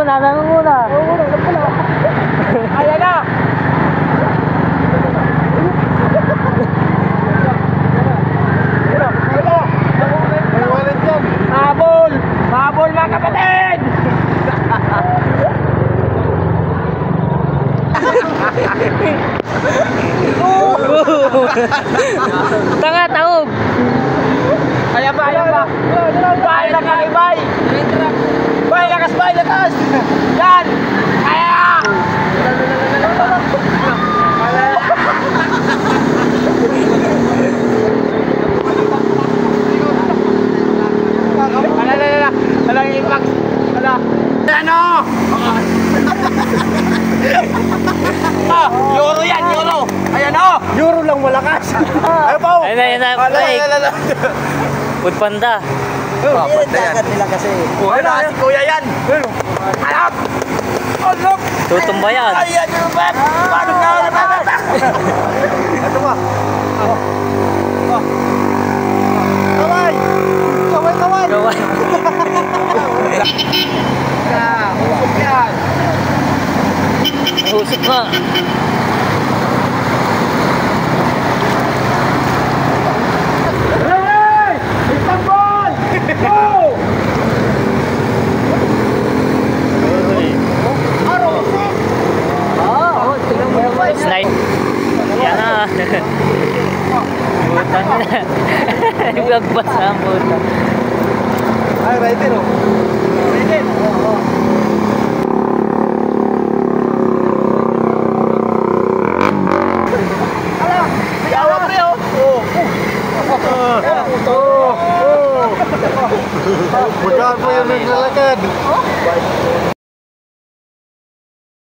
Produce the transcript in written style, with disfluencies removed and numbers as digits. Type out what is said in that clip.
nangunguna. Ayan na! Habol! Habol mga kapatid! Tanga, taob. Ayan ba, ayan ba? Bay na kay bay! Bay, lakas bay, lakas! Yan! Kaya! Ala, yung impact! Ala! Ano? Ah, euro yan, euro! Ayan o! Euro lang malakas! Ayaw po! Ayun na. Food Panda. Dagat nila kasi. Wala si kuya yan! Alap! Alap! Tutumba yan. Ayan yung bag! Paano na ulit bag? Ito ba? Kaway! Kaway, kaway! Gaway. Usok yan! Usok nga. Hey! Istanbul! Go! Slide. Yan na. Butan na. Nagbas ang butan. Ay, rider o. Rider. Ala! Yawa pre o. Bukan po yung naglalakad.